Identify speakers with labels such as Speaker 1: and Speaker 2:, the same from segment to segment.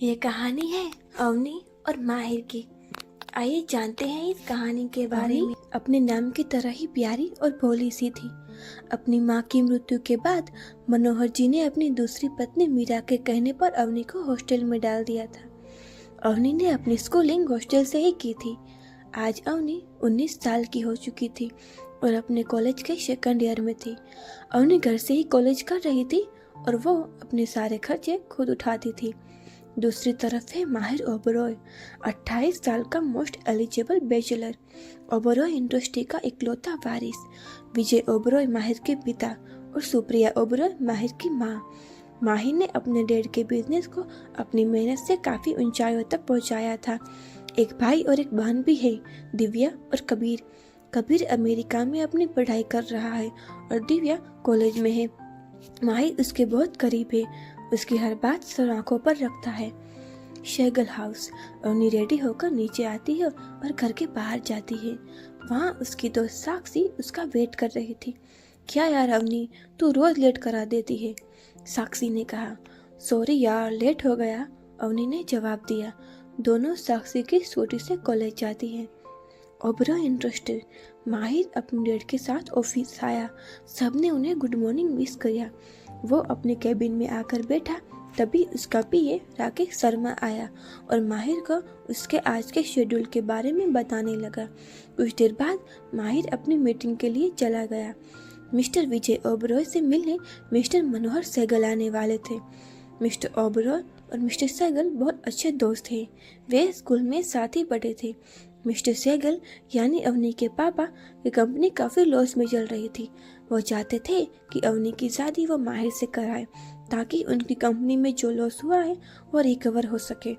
Speaker 1: ये कहानी है अवनी और माहिर की। आइए जानते हैं इस कहानी के बारे में। अपने नाम की तरह ही प्यारी और भोली सी थी। अपनी माँ की मृत्यु के बाद मनोहर जी ने अपनी दूसरी पत्नी मीरा के कहने पर अवनी को हॉस्टल में डाल दिया था। अवनी ने अपनी स्कूलिंग हॉस्टल से ही की थी। आज अवनी 19 साल की हो चुकी थी और अपने कॉलेज के सेकंड ईयर में थी। अवनी घर से ही कॉलेज कर रही थी और वो अपने सारे खर्चे खुद उठाती थी। दूसरी तरफ है माहिर ओबरॉय, 28 साल का most eligible bachelor. Oberoi industry का इकलौता वारिस। विजय ओबरॉय माहिर के पिता और सुप्रिया ओबरॉय माहिर की माँ। माहिर ने अपने डैड के बिजनेस को अपनी मेहनत से काफ़ी ऊंचाइयों तक पहुंचाया था। एक भाई और एक बहन भी है, दिव्या और कबीर। कबीर अमेरिका में अपनी पढ़ाई कर रहा है और दिव्या कॉलेज में है। माहिर उसके बहुत करीब है, उसकी हर बात सर आंखों पर रखता है। शेगल हाउस। अवनी रेडी होकर नीचे आती है और घर के बाहर जाती है। वहाँ उसकी दोस्त साक्षी उसका वेट कर रही थी। क्या यार अवनी, तू रोज लेट करा देती है, साक्षी ने कहा। सॉरी यार, लेट हो गया, अवनी ने जवाब दिया। दोनों साक्षी की स्कूटी से कॉलेज जाती है। ओबरॉय इंटरेस्टेड। माहिर अपने डैड के साथ ऑफिस आया। सबने उन्हें गुड मॉर्निंग विश किया। वो अपने कैबिन में आकर बैठा, तभी उसका पीए राकेश शर्मा आया और माहिर को उसके आज के शेड्यूल के बारे में बताने लगा। कुछ देर बाद माहिर अपनी मीटिंग के लिए चला गया। मिस्टर विजय ओबरॉय से मिलने मिस्टर मनोहर सहगल आने वाले थे। मिस्टर ओबरॉय और मिस्टर सहगल बहुत अच्छे दोस्त थे। वे स्कूल में साथ ही पढ़े थे। मिस्टर सहगल यानी अवनी के पापा की कंपनी काफ़ी लॉस में चल रही थी। वो चाहते थे कि अवनी की शादी वो माहिर से कराए ताकि उनकी कंपनी में जो लॉस हुआ है वो रिकवर हो सके।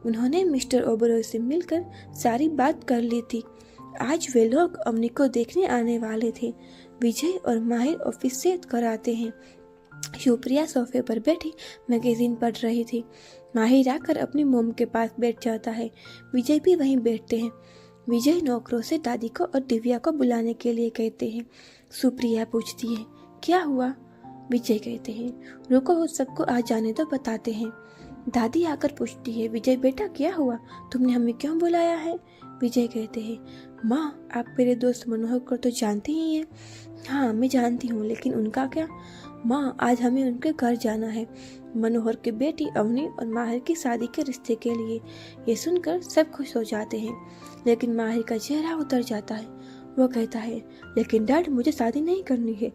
Speaker 1: उन्होंने मिस्टर ओबरॉय से मिलकर सारी बात कर ली थी। आज वे लोग अवनी को देखने आने वाले थे। विजय और माहिर ऑफिस से घर आते हैं। सुप्रिया सोफे पर बैठी मैगजीन पढ़ रही थी। माहिर आकर अपनी मोम के पास बैठ जाता है। विजय भी वहीं बैठते हैं। विजय नौकरों से दादी को और दिव्या को बुलाने के लिए कहते हैं। सुप्रिया पूछती है, क्या हुआ? विजय कहते हैं, रुको, सबको आ जाने तो बताते हैं। दादी आकर पूछती है, विजय बेटा क्या हुआ, तुमने हमें क्यों बुलाया है? विजय कहते हैं, माँ आप मेरे दोस्त मनोहर को तो जानती ही हैं। हाँ मैं जानती हूँ, लेकिन उनका क्या? माँ आज हमें उनके घर जाना है, मनोहर की बेटी अवनी और माहिर की शादी के रिश्ते के लिए। ये सुनकर सब खुश हो जाते हैं, लेकिन माहिर का चेहरा उतर जाता है। वो कहता है, लेकिन डैड मुझे शादी नहीं करनी है।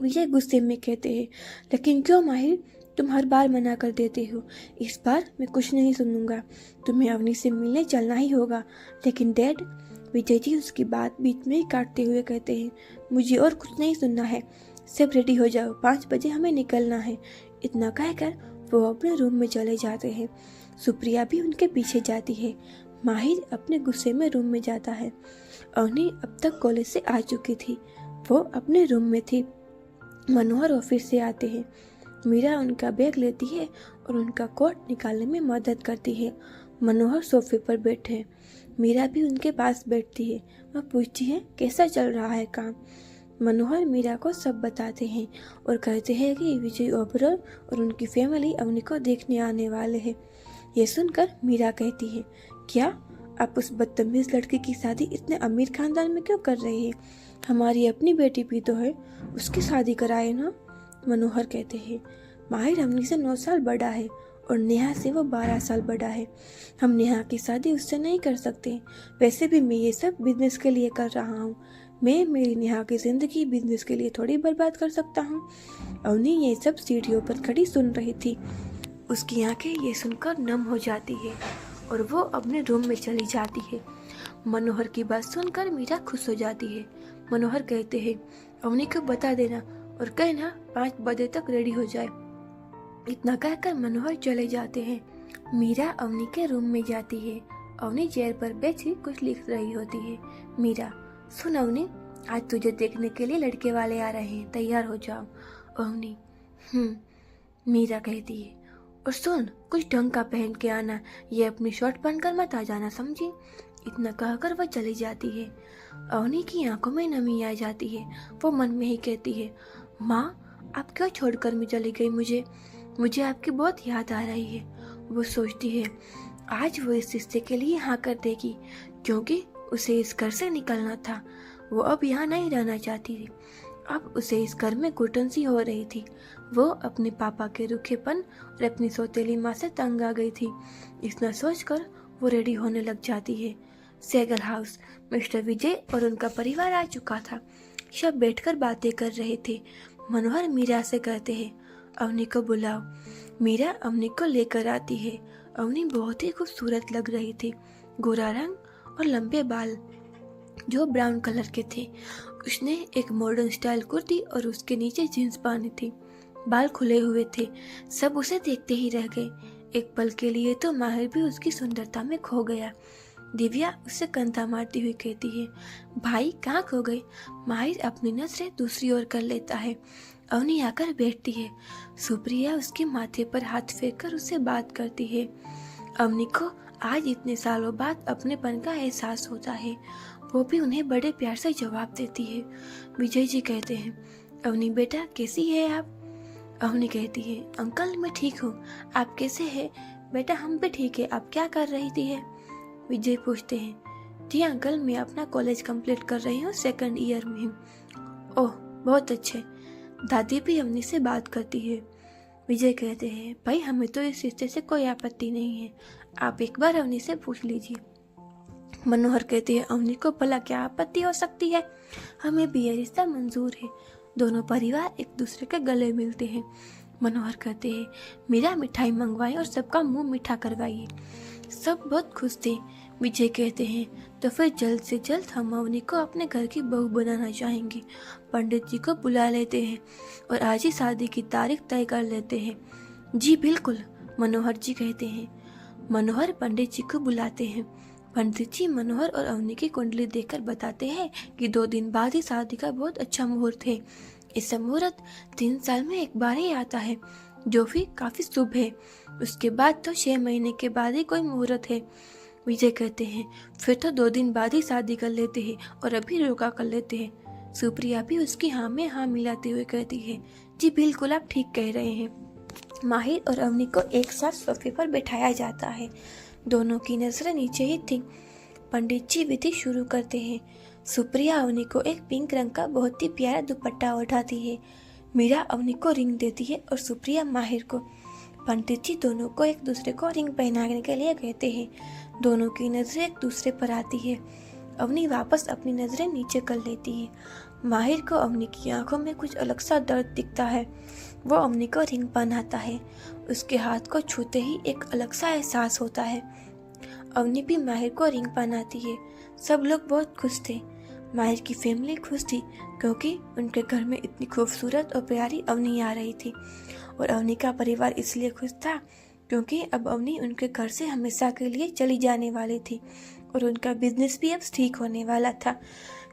Speaker 1: विजय गुस्से में कहते हैं, लेकिन क्यों माहिर, तुम हर बार मना कर देते हो। इस बार मैं कुछ नहीं सुनूंगा, तुम्हें अवनी से मिलने चलना ही होगा। लेकिन डैड, विजय जी उसकी बात बीच में ही काटते हुए कहते हैं, मुझे और कुछ नहीं सुनना है, सब रेडी हो जाओ, 5 बजे हमें निकलना है। इतना कहकर वो अपने रूम में चले जाते हैं। सुप्रिया भी उनके पीछे जाती है। माहिर अपने गुस्से में रूम में जाता है। अवनी अब तक कॉलेज से आ चुकी थी, वो अपने रूम में थी। मनोहर ऑफिस से आते हैं। मीरा उनका बैग लेती है और उनका कोट निकालने में मदद करती है। मनोहर सोफे पर बैठे हैं। मीरा भी उनके पास बैठती है। वह पूछती है, कैसा चल रहा है काम? मनोहर मीरा को सब बताते हैं और कहते हैं कि विजय ओबरॉय और उनकी फैमिली अवनी को देखने आने वाले हैं। ये सुनकर मीरा कहती है, क्या आप उस बदतमीज लड़की की शादी इतने अमीर खानदान में क्यों कर रहे हैं? हमारी अपनी बेटी भी तो है, उसकी शादी कराए ना। मनोहर कहते हैं, माहिर अवनी से 9 साल बड़ा है और नेहा से वो 12 साल बड़ा है। हम नेहा की शादी उससे नहीं कर सकते। वैसे भी मैं ये सब बिजनेस के लिए कर रहा हूँ। मैं मेरी नेहा की जिंदगी बिजनेस के लिए थोड़ी बर्बाद कर सकता हूँ। अवनी ये सब सीढ़ियों पर खड़ी सुन रही थी। उसकी आंखें ये सुनकर नम हो जाती है और वो अपने रूम में चली जाती है। मनोहर की बात सुनकर मीरा खुश हो जाती है। मनोहर कहते हैं, अवनी को बता देना और कहना 5 बजे तक रेडी हो जाए। इतना कहकर मनोहर चले जाते हैं। मीरा अवनी के रूम में जाती है। अवनी चेयर पर बैठी कुछ लिख रही होती है। मीरा, सुन अवनी, आज तुझे देखने के लिए लड़के वाले आ रहे हैं, तैयार हो जाओ। अवनी, मीरा कहती है, और सुन कुछ ढंग का पहन के आना, ये अपनी शर्ट पहनकर मत आ जाना, समझी? इतना कहकर वह चली जाती है। अवनी की आंखों में नमी आ जाती है। वो मन में ही कहती है, माँ आप क्यों छोड़कर मैं चली गई? मुझे आपकी बहुत याद आ रही है। वो सोचती है आज वो इस रिश्ते के लिए हाँ कर देगी, क्योंकि उसे इस घर से निकलना था। वो अब यहाँ नहीं रहना चाहती थी। अब उसे इस घर में घुटन सी हो रही थी। वो अपने पापा के रूखेपन और अपनी सौतेली माँ से तंग आ गई थी। इतना सोचकर वो रेडी होने लग जाती है। सेगल हाउस। मिस्टर विजय और उनका परिवार आ चुका था। सब बैठकर बातें कर रहे थे। मनोहर मीरा से कहते हैं, अवनी को बुलाओ। मीरा अवनी को लेकर आती है। अवनी बहुत ही खूबसूरत लग रही थी। गोरा रंग और लंबे बाल जो ब्राउन कलर के थे। उसने एक मॉडर्न स्टाइल कुर्ती और उसके नीचे जींस पहनी थी। बाल खुले हुए थे। सब उसे देखते ही रह गए। एक पल के लिए तो माहिर भी उसकी सुंदरता में खो गया। दिव्या उसे कंधा मारती हुई कहती है, भाई कहाँ खो गए? माहिर अपनी नजरें दूसरी ओर कर लेता है। अवनी आकर बैठती है। सुप्रिया उसके माथे पर हाथ फेर कर उससे बात करती है। अवनी को आज इतने सालों बाद अपनेपन का एहसास होता है। वो भी उन्हें बड़े प्यार से जवाब देती है। विजय जी कहते हैं, अवनी बेटा कैसी है आप? अवनी कहती है, अंकल मैं ठीक हूँ, आप कैसे हैं? बेटा हम भी ठीक है, आप क्या कर रही थी? विजय पूछते हैं, जी अंकल मैं अपना कॉलेज कंप्लीट कर रही हूँ, 2nd ईयर में हूँ। ओह बहुत अच्छे। दादी भी अवनी से बात करती है। विजय कहते हैं, भाई हमें तो इस रिश्ते से कोई आपत्ति नहीं है, आप एक बार अवनी से पूछ लीजिए। मनोहर कहते हैं, अवनी को भला क्या आपत्ति हो सकती है? हमें भी यह रिश्ता मंजूर है। दोनों परिवार एक दूसरे के गले मिलते हैं। मनोहर कहते हैं, मीरा मिठाई मंगवाई और सबका मुंह मीठा करवाइए। सब बहुत खुश थे। विजय कहते हैं, तो फिर जल्द से जल्द हम अवनी को अपने घर की बहू बनाना चाहेंगे। पंडित जी को बुला लेते हैं और आज ही शादी की तारीख तय कर लेते हैं। जी बिल्कुल, मनोहर जी कहते हैं। मनोहर पंडित जी को बुलाते हैं। पंडित जी मनोहर और अवनी की कुंडली देखकर बताते हैं कि 2 दिन बाद ही शादी का बहुत अच्छा मुहूर्त है। इस मुहूर्त 3 साल में एक बार ही आता है, जो भी काफी शुभ है। उसके बाद तो 6 महीने के बाद ही कोई मुहूर्त है। विजय कहते हैं, फिर तो 2 दिन बाद ही शादी कर लेते हैं और अभी रोका कर लेते हैं। सुप्रिया भी उसकी हाँ में हाँ मिलाते हुए कहती है, जी बिल्कुल आप ठीक कह रहे हैं। माहिर और अवनी को एक साथ सोफे पर बिठाया जाता है। दोनों की नजरें नीचे ही थी। पंडित जी विधि शुरू करते हैं। सुप्रिया अवनी को एक पिंक रंग का बहुत ही प्यारा दुपट्टा उठाती है। मीरा अवनी को रिंग देती है और सुप्रिया माहिर को। पंडित जी दोनों को एक दूसरे को रिंग पहनाने के लिए कहते हैं। दोनों की नजरें एक दूसरे पर आती है। अवनी वापस अपनी नजरें नीचे कर लेती है। माहिर को अवनी की आंखों में कुछ अलग सा दर्द दिखता है। वो अवनी को रिंग पहनाता है। उसके हाथ को छूते ही एक अलग सा एहसास होता है। अवनी भी माहिर को रिंग पहनाती है। सब लोग बहुत खुश थे। माहिर की फैमिली खुश थी क्योंकि उनके घर में इतनी खूबसूरत और प्यारी अवनी आ रही थी, और अवनी का परिवार इसलिए खुश था क्योंकि अब अवनी उनके घर से हमेशा के लिए चली जाने वाली थी और उनका बिजनेस भी अब ठीक होने वाला था।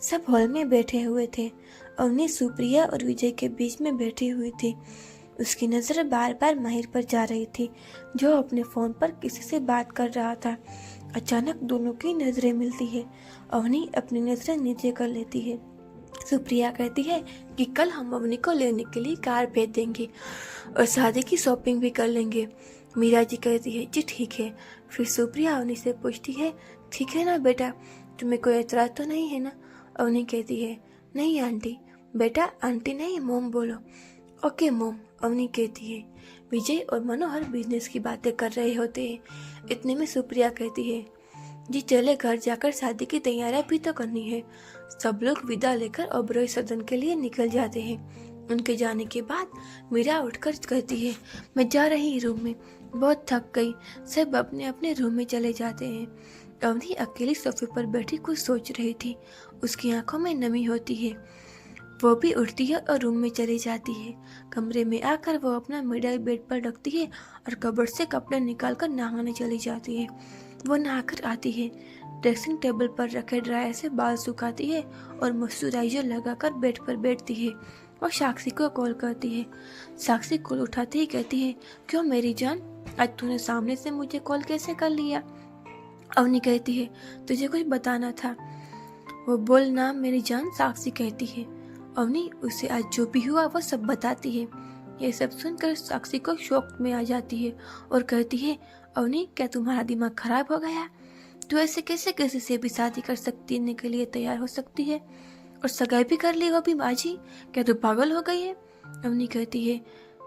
Speaker 1: सब हॉल में बैठे हुए थे। अवनी सुप्रिया और विजय के बीच में बैठी हुई थी। उसकी नज़र बार बार माहिर पर जा रही थी, जो अपने फ़ोन पर किसी से बात कर रहा था। अचानक दोनों की नज़रें मिलती है। अवनी अपनी नज़रें नीचे कर लेती है। सुप्रिया कहती है कि कल हम अवनी को लेने के लिए कार भेज देंगे और शादी की शॉपिंग भी कर लेंगे। मीरा जी कहती है, जी ठीक है। फिर सुप्रिया अवनी से पूछती है, ठीक है ना बेटा, तुम्हें कोई एतराज़ तो नहीं है ना? अवनी कहती है, नहीं आंटी। बेटा आंटी नहीं मोम बोलो। ओके मोम, अवनी कहती है। विजय और मनोहर बिजनेस की बातें कर रहे होते हैं। इतने में सुप्रिया कहती है, जी चले घर जाकर शादी की तैयारियां भी तो करनी है। सब लोग विदा लेकर ओबरॉय सदन के लिए निकल जाते हैं। उनके जाने के बाद मीरा उठकर कहती है, मैं जा रही रूम में, बहुत थक गई। सब अपने अपने रूम में चले जाते हैं। अवनी अकेली सोफे पर बैठी कुछ सोच रही थी। उसकी आंखों में नमी होती है। वो भी उठती है और रूम में चली जाती है। कमरे में आकर वो अपना मिडल बेड पर रखती है और कबर्ड से कपड़े निकालकर नहाने चली जाती है। वो नहाकर आती है, ड्रेसिंग टेबल पर रखे ड्रायर से बाल सुखाती है और मॉइस्चराइजर लगाकर बेड पर बैठती है और साक्षी को कॉल करती है। साक्षी कॉल उठाते ही कहती है, क्यों मेरी जान, आज तूने सामने से मुझे कॉल कैसे कर लिया? अवनी कहती है, तुझे कुछ बताना था। वो बोल ना मेरी जान, साक्षी कहती है। अवनी उसे आज जो भी हुआ वो सब बताती है। ये सब सुनकर साक्षी को शौक में आ जाती है और कहती है, अवनी, क्या तुम्हारा दिमाग खराब हो गया? तू ऐसे कैसे किसी से भी शादी कर सकने के लिए तैयार हो सकती है, और सगाई भी कर ली वो भी बाजी? क्या तू पागल हो गई है? अवनी कहती है,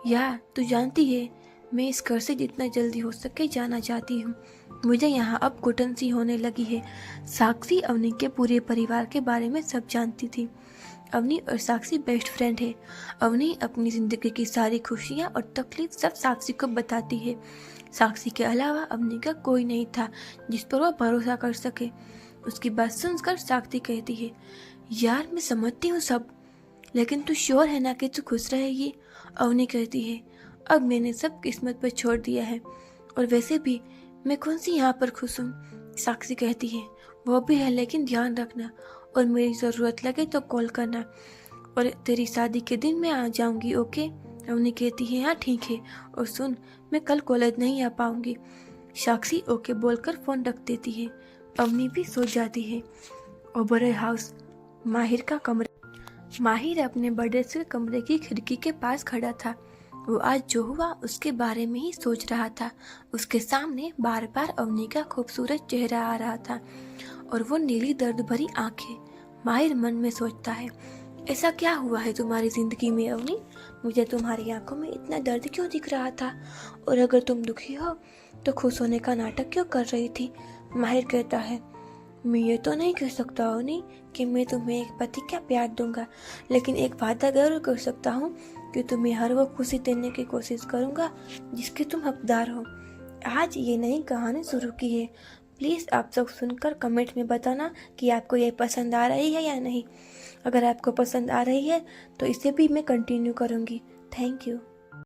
Speaker 1: यार तू जानती है मैं इस घर से जितना जल्दी हो सके जाना चाहती हूँ। मुझे यहाँ अब घुटन सी होने लगी है। साक्षी अवनी के पूरे परिवार के बारे में सब जानती थी। अवनी और साक्षी बेस्ट फ्रेंड है। अवनी अपनी जिंदगी की सारी खुशियाँ और तकलीफ सब साक्षी को बताती है। साक्षी के अलावा अवनी का कोई नहीं था जिस पर वह भरोसा कर सके। उसकी बात सुनकर साक्षी कहती है, यार मैं समझती हूँ सब, लेकिन तू श्योर है ना कि तू खुश रहेगी? अवनी कहती है, अब मैंने सब किस्मत पर छोड़ दिया है, और वैसे भी मैं कौन सी यहाँ पर खुश हूँ। साक्षी कहती है, वो भी है, लेकिन ध्यान रखना, और मेरी ज़रूरत लगे तो कॉल करना, और तेरी शादी के दिन मैं आ जाऊँगी, ओके? अवनी कहती है, हाँ ठीक है, और सुन, मैं कल कॉलेज नहीं आ पाऊँगी। साक्षी ओके बोलकर फ़ोन रख देती है। अवनी भी सो जाती है। ओबराय हाउस, माहिर का कमरा। माहिर अपने बड़े से कमरे की खिड़की के पास खड़ा था। वो आज जो हुआ उसके बारे में ही सोच रहा था। उसके सामने बार बार अवनी का खूबसूरत चेहरा आ रहा था और वो नीली दर्द भरी आंखें। माहिर मन में सोचता है, ऐसा क्या हुआ है तुम्हारी जिंदगी में अवनी? मुझे तुम्हारी आंखों में इतना दर्द क्यों दिख रहा था? और अगर तुम दुखी हो तो खुश होने का नाटक क्यों कर रही थी? माहिर कहता है, मैं ये तो नहीं कह सकता अवनी कि मैं तुम्हें एक पति का प्यार दूंगा, लेकिन एक वादा जरूर कर सकता हूँ कि तुम्हें हर वो खुशी देने की कोशिश करूंगा जिसके तुम हकदार हो। आज ये नई कहानी शुरू की है। प्लीज़ आप सब सुनकर कमेंट में बताना कि आपको ये पसंद आ रही है या नहीं। अगर आपको पसंद आ रही है तो इसे भी मैं कंटिन्यू करूँगी। Thank you.